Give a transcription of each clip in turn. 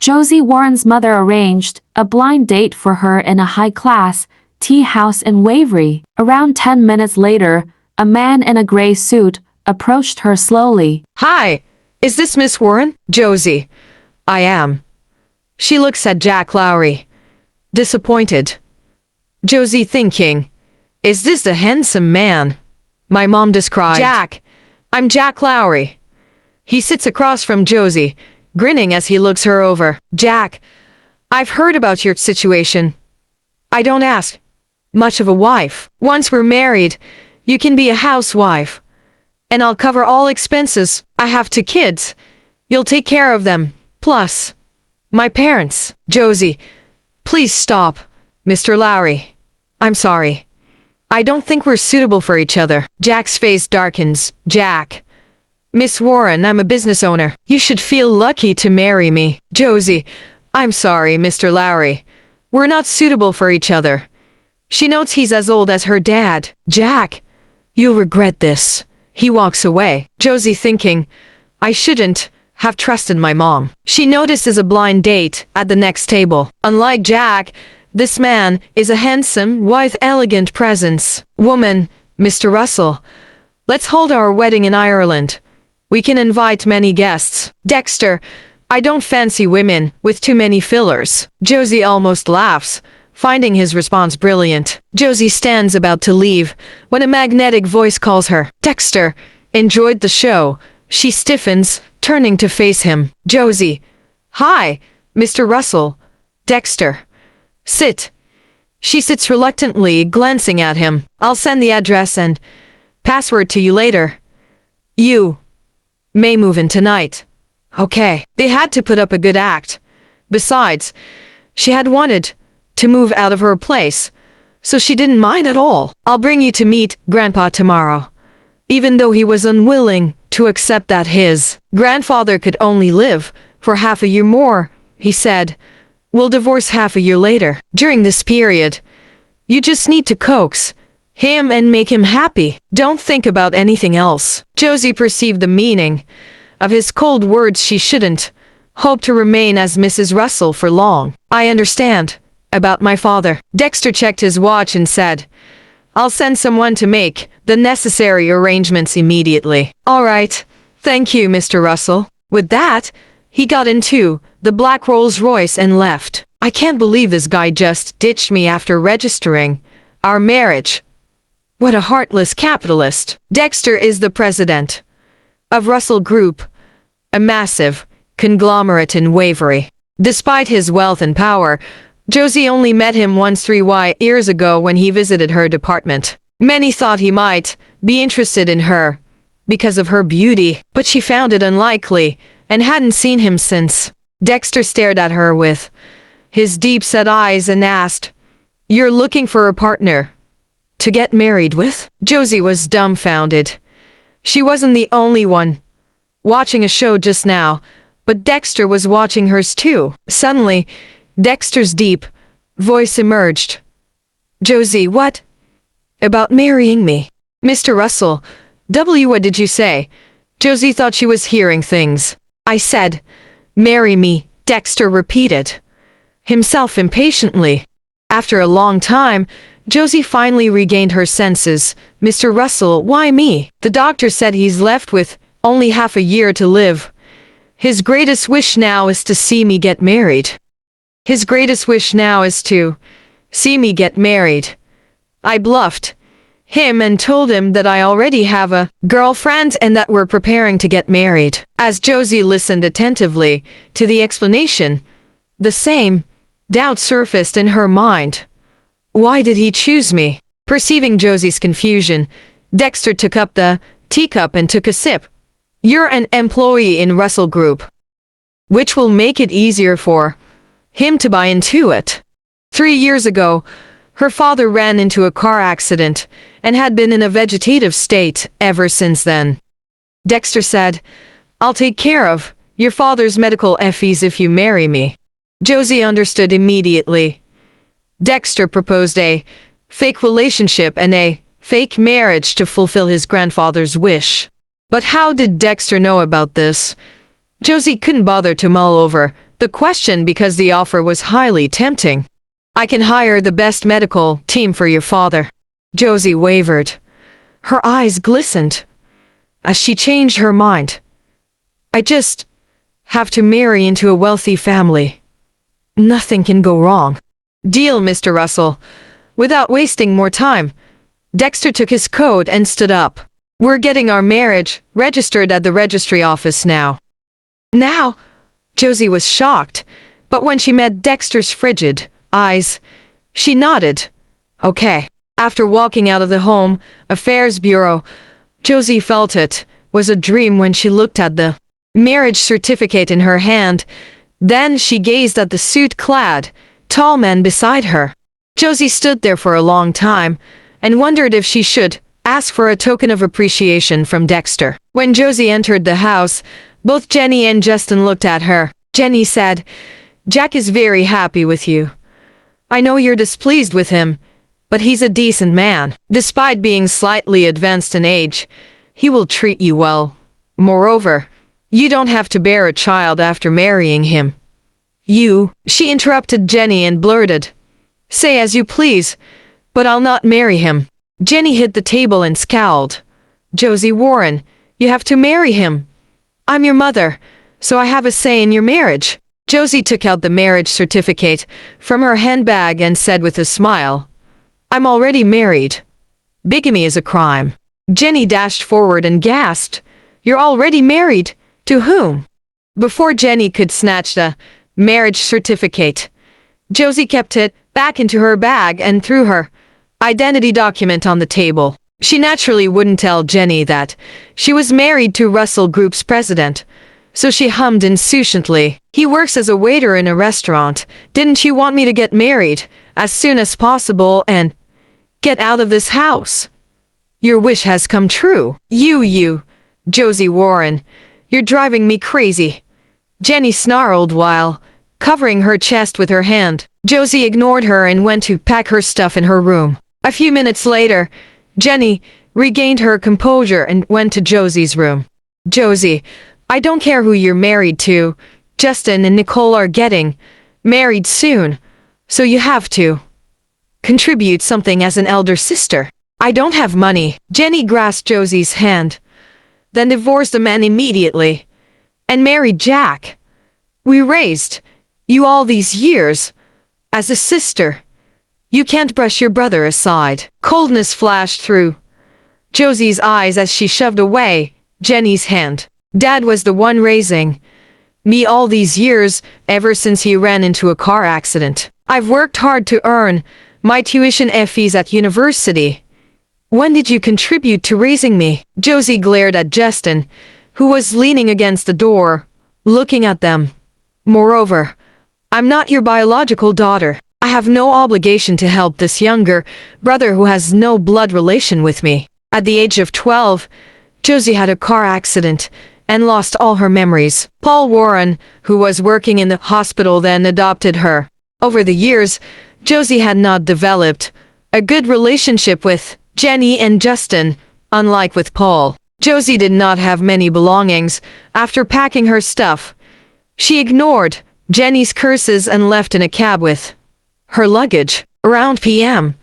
Josie Warren's mother arranged a blind date for her in a high-class tea house in Waverly. Around 10 minutes later, a man in a gray suit approached her slowly. Hi, is this Miss Warren? Josie. I am. She looks at Jack Lowry. Disappointed. Josie thinking, is this the handsome man my mom described? Jack. I'm Jack Lowry. He sits across from Josie, grinning as he looks her over. Jack, I've heard about your situation. I don't ask much of a wife. Once we're married, you can be a housewife. And I'll cover all expenses. I have 2 kids. You'll take care of them. Plus, my parents. Josie, please stop, Mr. Lowry. I'm sorry. I don't think we're suitable for each other. Jack's face darkens. Jack. Miss Warren, I'm a business owner. You should feel lucky to marry me. Josie, I'm sorry, Mr. Lowry. We're not suitable for each other. She notes he's as old as her dad. Jack, you'll regret this. He walks away. Josie thinking, I shouldn't have trusted my mom. She notices a blind date at the next table. Unlike Jack, this man is a handsome, with elegant presence. Woman, Mr. Russell. Let's hold our wedding in Ireland. We can invite many guests. Dexter, I don't fancy women with too many fillers. Josie almost laughs, finding his response brilliant. Josie stands about to leave when a magnetic voice calls her. Dexter, enjoyed the show. She stiffens, turning to face him. Josie, hi, Mr. Russell. Dexter, sit. She sits reluctantly, glancing at him. I'll send the address and password to you later. You may move in tonight. Okay. They had to put up a good act. Besides, she had wanted to move out of her place, so she didn't mind at all. I'll bring you to meet Grandpa tomorrow. Even though he was unwilling to accept that his grandfather could only live for half a year more, he said, we'll divorce half a year later. During this period, you just need to coax him and make him happy. Don't think about anything else. Josie perceived the meaning of his cold words. She shouldn't hope to remain as Mrs. Russell for long. I understand about my father. Dexter checked his watch and said, I'll send someone to make the necessary arrangements immediately. All right. Thank you, Mr. Russell. With that, he got into the black Rolls Royce and left. I can't believe this guy just ditched me after registering our marriage. What a heartless capitalist. Dexter is the president of Russell Group, a massive conglomerate in Waverly. Despite his wealth and power, Josie only met him once 3 years ago when he visited her department. Many thought he might be interested in her because of her beauty, but she found it unlikely and hadn't seen him since. Dexter stared at her with his deep-set eyes and asked, You're looking for a partner to get married with? Josie was dumbfounded. She wasn't the only one watching a show just now, but Dexter was watching hers too. Suddenly, Dexter's deep voice emerged. Josie, what about marrying me? Mr. Russell, what did you say? Josie thought she was hearing things. I said, marry me, Dexter repeated, himself impatiently. After a long time, Josie finally regained her senses. Mr. Russell, why me? The doctor said he's left with only half a year to live. His greatest wish now is to see me get married. His greatest wish now is to see me get married. I bluffed him and told him that I already have a girlfriend and that we're preparing to get married. As Josie listened attentively to the explanation, the same doubt surfaced in her mind. Why did he choose me? Perceiving Josie's confusion, Dexter took up the teacup and took a sip. You're an employee in Russell Group, which will make it easier for him to buy into it. 3 years ago, her father ran into a car accident and had been in a vegetative state ever since then. Dexter said, I'll take care of your father's medical fees if you marry me. Josie understood immediately. Dexter proposed a fake relationship and a fake marriage to fulfill his grandfather's wish. But how did Dexter know about this? Josie couldn't bother to mull over the question because the offer was highly tempting. I can hire the best medical team for your father. Josie wavered. Her eyes glistened as she changed her mind. I just have to marry into a wealthy family. Nothing can go wrong. Deal, Mr. Russell. Without wasting more time, Dexter took his coat and stood up. We're getting our marriage registered at the registry office now. Now? Josie was shocked, but when she met Dexter's frigid eyes, she nodded. Okay. After walking out of the Home Affairs Bureau, Josie felt it was a dream when she looked at the marriage certificate in her hand. Then she gazed at the suit-clad, tall man beside her. Josie stood there for a long time and wondered if she should ask for a token of appreciation from Dexter. When Josie entered the house, both Jenny and Justin looked at her. Jenny said, Jack is very happy with you. I know you're displeased with him, but he's a decent man. Despite being slightly advanced in age, he will treat you well. Moreover, you don't have to bear a child after marrying him. She interrupted Jenny and blurted, Say as you please, but I'll not marry him. Jenny hit the table and scowled. Josie Warren, you have to marry him. I'm your mother, so I have a say in your marriage. Josie took out the marriage certificate from her handbag and said with a smile, I'm already married. Bigamy is a crime. Jenny dashed forward and gasped, You're already married? To whom? Before Jenny could snatch the marriage certificate, Josie kept it back into her bag and threw her identity document on the table. She naturally wouldn't tell Jenny that she was married to Russell Group's president, so she hummed insouciantly, He works as a waiter in a restaurant. Didn't you want me to get married as soon as possible and get out of this house? Your wish has come true. You, Josie Warren, you're driving me crazy. Jenny snarled while covering her chest with her hand. Josie ignored her and went to pack her stuff in her room. A few minutes later, Jenny regained her composure and went to Josie's room. Josie, I don't care who you're married to. Justin and Nicole are getting married soon, so you have to contribute something as an elder sister. I don't have money. Jenny grasped Josie's hand, then divorced the man immediately and married Jack. We raised you all these years as a sister. You can't brush your brother aside. Coldness flashed through Josie's eyes as she shoved away Jenny's hand. Dad was the one raising me all these years, ever since he ran into a car accident. I've worked hard to earn my tuition fees at university. When did you contribute to raising me? Josie glared at Justin, who was leaning against the door, looking at them. Moreover, I'm not your biological daughter. I have no obligation to help this younger brother who has no blood relation with me. At the age of 12, Josie had a car accident and lost all her memories. Paul Warren, who was working in the hospital, then adopted her. Over the years, Josie had not developed a good relationship with Jenny and Justin, unlike with Paul. Josie did not have many belongings. After packing her stuff, she ignored Jenny's curses and left in a cab with her luggage. Around p.m.,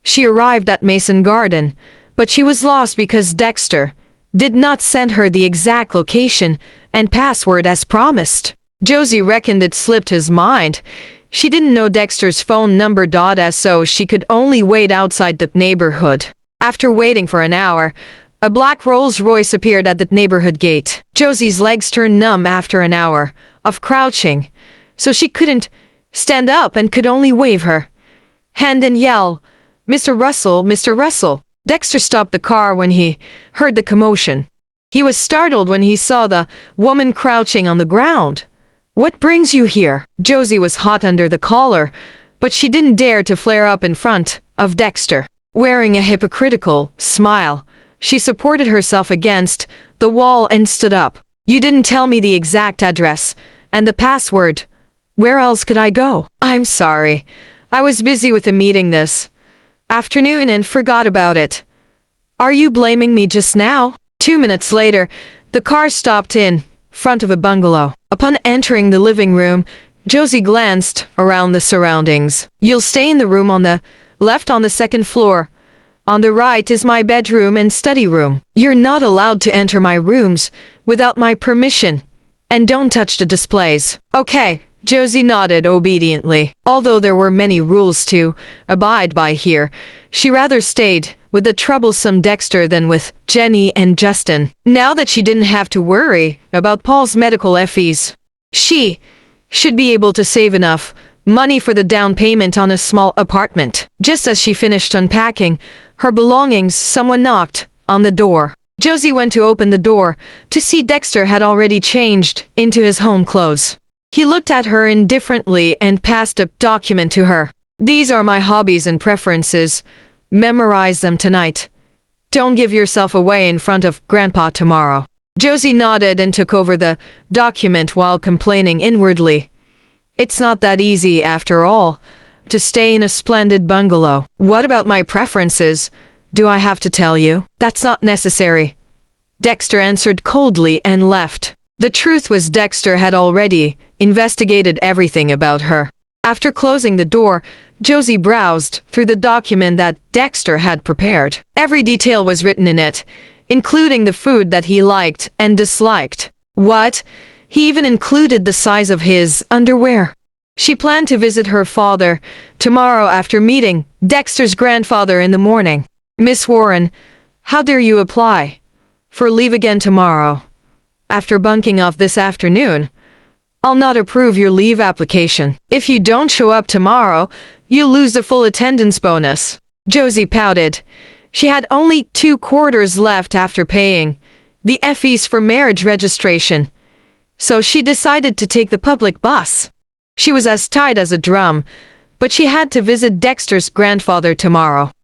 she arrived at Mason Garden, but she was lost because Dexter did not send her the exact location and password as promised. Josie reckoned it slipped his mind. She didn't know Dexter's phone number, so she could only wait outside the neighborhood. After waiting for an hour, a black Rolls-Royce appeared at the neighborhood gate. Josie's legs turned numb after an hour of crouching, so she couldn't stand up and could only wave her hand and yell, Mr. Russell, Mr. Russell. Dexter stopped the car when he heard the commotion. He was startled when he saw the woman crouching on the ground. What brings you here? Josie was hot under the collar, but she didn't dare to flare up in front of Dexter. Wearing a hypocritical smile, she supported herself against the wall and stood up. You didn't tell me the exact address and the password. Where else could I go? I'm sorry. I was busy with a meeting this afternoon and forgot about it. Are you blaming me just now? 2 minutes later, the car stopped in front of a bungalow. Upon entering the living room, Josie glanced around the surroundings. You'll stay in the room on the left on the second floor. On the right is my bedroom and study room. You're not allowed to enter my rooms without my permission. And don't touch the displays. Okay, Josie nodded obediently. Although there were many rules to abide by here, she rather stayed with the troublesome Dexter than with Jenny and Justin. Now that she didn't have to worry about Paul's medical fees, she should be able to save enough money for the down payment on a small apartment. Just as she finished unpacking her belongings, someone knocked on the door. Josie went to open the door to see Dexter had already changed into his home clothes. He looked at her indifferently and passed a document to her. These are my hobbies and preferences. Memorize them tonight. Don't give yourself away in front of Grandpa tomorrow. Josie nodded and took over the document while complaining inwardly. It's not that easy, after all, to stay in a splendid bungalow. What about my preferences? Do I have to tell you? That's not necessary. Dexter answered coldly and left. The truth was Dexter had already investigated everything about her. After closing the door, Josie browsed through the document that Dexter had prepared. Every detail was written in it, including the food that he liked and disliked. What? He even included the size of his underwear. She planned to visit her father tomorrow after meeting Dexter's grandfather in the morning. Miss Warren, how dare you apply for leave again tomorrow? After bunking off this afternoon, I'll not approve your leave application. If you don't show up tomorrow, you'll lose the full attendance bonus. Josie pouted. She had only 2 quarters left after paying the fees for marriage registration, so she decided to take the public bus. She was as tight as a drum, but she had to visit Dexter's grandfather tomorrow.